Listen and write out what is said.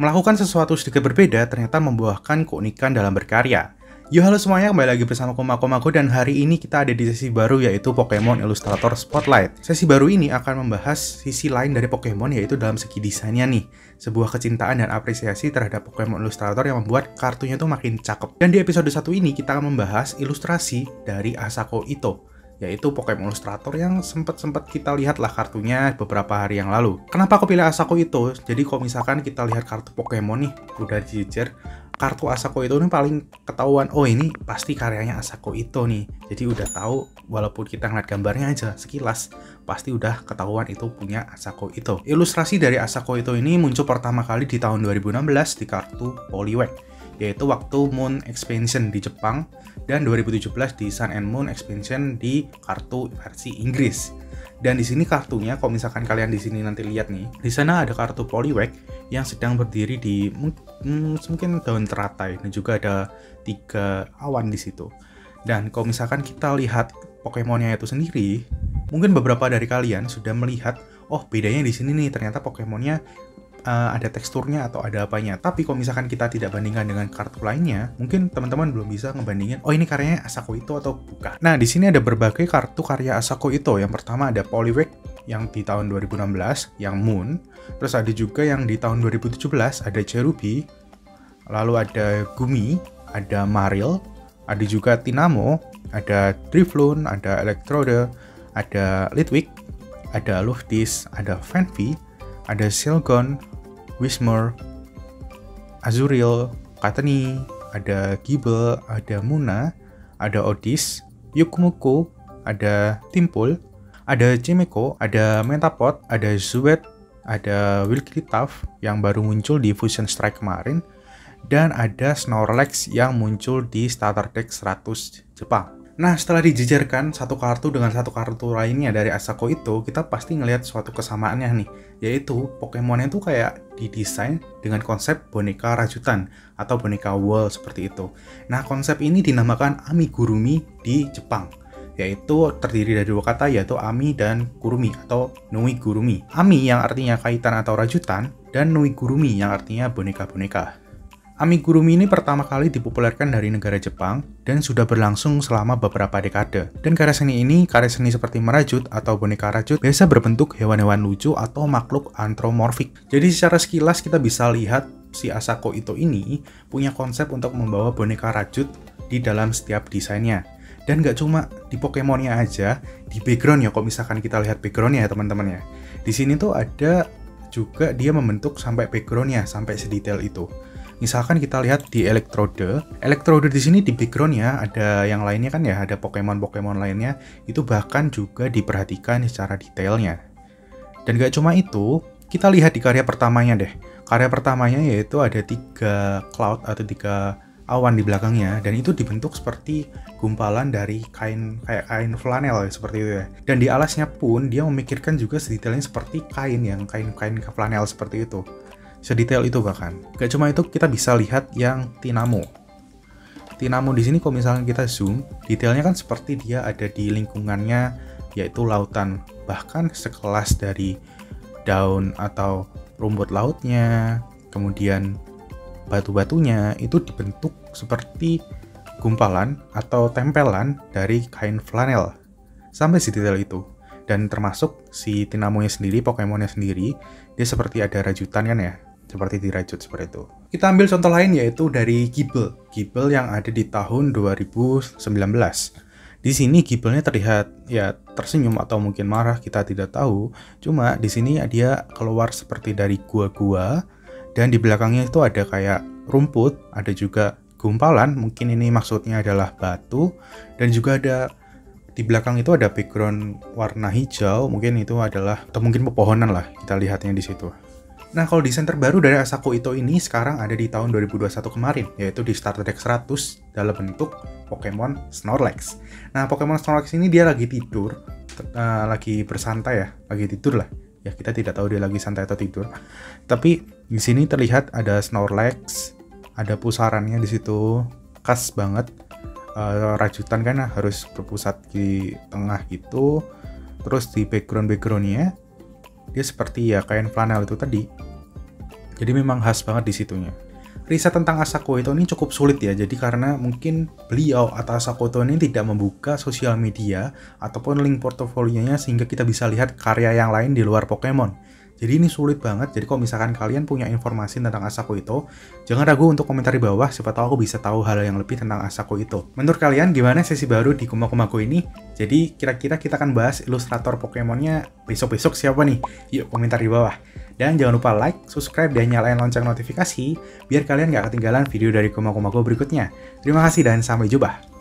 Melakukan sesuatu sedikit berbeda ternyata membuahkan keunikan dalam berkarya. Yo halo semuanya, kembali lagi bersama Mako dan hari ini kita ada di sesi baru yaitu Pokemon Illustrator Spotlight. Sesi baru ini akan membahas sisi lain dari Pokemon yaitu dalam segi desainnya nih. Sebuah kecintaan dan apresiasi terhadap Pokemon Illustrator yang membuat kartunya tuh makin cakep. Dan di episode 1 ini kita akan membahas ilustrasi dari Asako Ito, yaitu Pokemon Illustrator yang sempat kita lihat lah kartunya beberapa hari yang lalu. Kenapa aku pilih Asako Ito? Jadi kalau misalkan kita lihat kartu Pokemon nih, udah dijejer, kartu Asako Ito ini paling ketahuan, oh ini pasti karyanya Asako Ito nih. Jadi udah tahu, walaupun kita ngeliat gambarnya aja sekilas, pasti udah ketahuan itu punya Asako Ito. Ilustrasi dari Asako Ito ini muncul pertama kali di tahun 2016 di kartu Poliwag, yaitu waktu Moon Expansion di Jepang, dan 2017 di Sun and Moon Expansion di kartu versi Inggris. Dan di sini kartunya, kalau misalkan kalian di sini nanti lihat nih, di sana ada kartu Poliwag yang sedang berdiri di mungkin daun teratai, dan juga ada 3 awan di situ. Dan kalau misalkan kita lihat Pokemonnya itu sendiri, mungkin beberapa dari kalian sudah melihat, oh bedanya di sini nih, ternyata Pokemonnya ada teksturnya atau ada apanya. Tapi kalau misalkan kita tidak bandingkan dengan kartu lainnya, mungkin teman-teman belum bisa ngebandingin, oh ini karyanya Asako Ito atau bukan. Nah, di sini ada berbagai kartu karya Asako Ito. Yang pertama ada Poliwag yang di tahun 2016, yang Moon. Terus ada juga yang di tahun 2017, ada Cherubi. Lalu ada Gumi, ada Marill, ada juga Tinamo, ada Drifloon, ada Electrode, ada Litwick, ada Luftis, ada Phanpy, ada Sylgon, Whismur, Azurill, Katani, ada Gible, ada Munna, ada Odis, Yukmuko, ada Timpul, ada Chimecho, ada Metapod, ada Zubat, ada Wigglytuff yang baru muncul di Fusion Strike kemarin, dan ada Snorlax yang muncul di Starter Deck 100 Jepang. Nah, setelah dijejerkan satu kartu dengan satu kartu lainnya dari Asako Ito, kita pasti ngelihat suatu kesamaannya nih, yaitu Pokemonnya itu kayak didesain dengan konsep boneka rajutan atau boneka wall seperti itu. Nah, konsep ini dinamakan Amigurumi di Jepang, yaitu terdiri dari 2 kata, yaitu Ami dan Kurumi atau Nuigurumi. Ami yang artinya kaitan atau rajutan, dan Nuigurumi yang artinya boneka-boneka. Amigurumi ini pertama kali dipopulerkan dari negara Jepang dan sudah berlangsung selama beberapa dekade. Dan karya seni seperti merajut atau boneka rajut biasa berbentuk hewan-hewan lucu atau makhluk antromorfik. Jadi secara sekilas kita bisa lihat si Asako Ito ini punya konsep untuk membawa boneka rajut di dalam setiap desainnya. Dan nggak cuma di Pokemonnya aja, di background ya, kalau misalkan kita lihat backgroundnya ya teman-teman ya. Di sini tuh ada juga dia membentuk sampai backgroundnya, sampai sedetail itu. Misalkan kita lihat di Electrode di sini di backgroundnya ada yang lainnya kan ya, ada Pokemon lainnya, itu bahkan juga diperhatikan secara detailnya. Dan gak cuma itu, kita lihat di karya pertamanya deh. Karya pertamanya yaitu ada 3 cloud atau 3 awan di belakangnya, dan itu dibentuk seperti gumpalan dari kayak kain flanel seperti itu ya. Dan di alasnya pun dia memikirkan juga sedetailnya seperti kain flanel seperti itu. Sedetail itu bahkan. Gak cuma itu, kita bisa lihat yang Tinamo. Tinamo di sini kalau misalnya kita zoom, detailnya kan seperti dia ada di lingkungannya, yaitu lautan. Bahkan sekelas dari daun atau rumput lautnya, kemudian batu-batunya, itu dibentuk seperti gumpalan atau tempelan dari kain flanel. Sampai sedetail itu. Dan termasuk si Tinamonya sendiri, Pokemonnya sendiri, dia seperti ada rajutan kan ya, seperti dirajut seperti itu. Kita ambil contoh lain yaitu dari Gible yang ada di tahun 2019. Di sini Gible-nya terlihat ya tersenyum atau mungkin marah, kita tidak tahu. Cuma di sini dia keluar seperti dari gua-gua, dan di belakangnya itu ada kayak rumput, ada juga gumpalan, mungkin ini maksudnya adalah batu, dan juga ada di belakang itu ada background warna hijau, mungkin itu adalah, atau mungkin pepohonan lah, kita lihatnya di situ. Nah, kalau desain terbaru dari Asako Ito ini sekarang ada di tahun 2021 kemarin, yaitu di Starter Deck 100 dalam bentuk Pokemon Snorlax. Nah, Pokemon Snorlax ini dia lagi tidur, lagi bersantai ya, lagi tidur lah. Ya, kita tidak tahu dia lagi santai atau tidur. Tapi di sini terlihat ada Snorlax, ada pusarannya di situ, khas banget. Rajutan kan harus berpusat di tengah gitu. Terus di backgroundnya dia seperti ya kain flanel itu tadi. Jadi memang khas banget di situnya. Riset tentang Asako Ueto ini cukup sulit ya, jadi karena mungkin beliau atau Asako Ueto ini tidak membuka sosial media ataupun link portofolionya sehingga kita bisa lihat karya yang lain di luar Pokemon. Jadi ini sulit banget, jadi kalau misalkan kalian punya informasi tentang Asako Ueto, jangan ragu untuk komentar di bawah, siapa tahu aku bisa tahu hal yang lebih tentang Asako Ueto. Menurut kalian gimana sesi baru di Kumakumaku ini? Jadi kira-kira kita akan bahas ilustrator Pokemonnya besok-besok siapa nih? Yuk komentar di bawah. Dan jangan lupa like, subscribe, dan nyalain lonceng notifikasi, biar kalian gak ketinggalan video dari Kumakumaku berikutnya. Terima kasih dan sampai jumpa.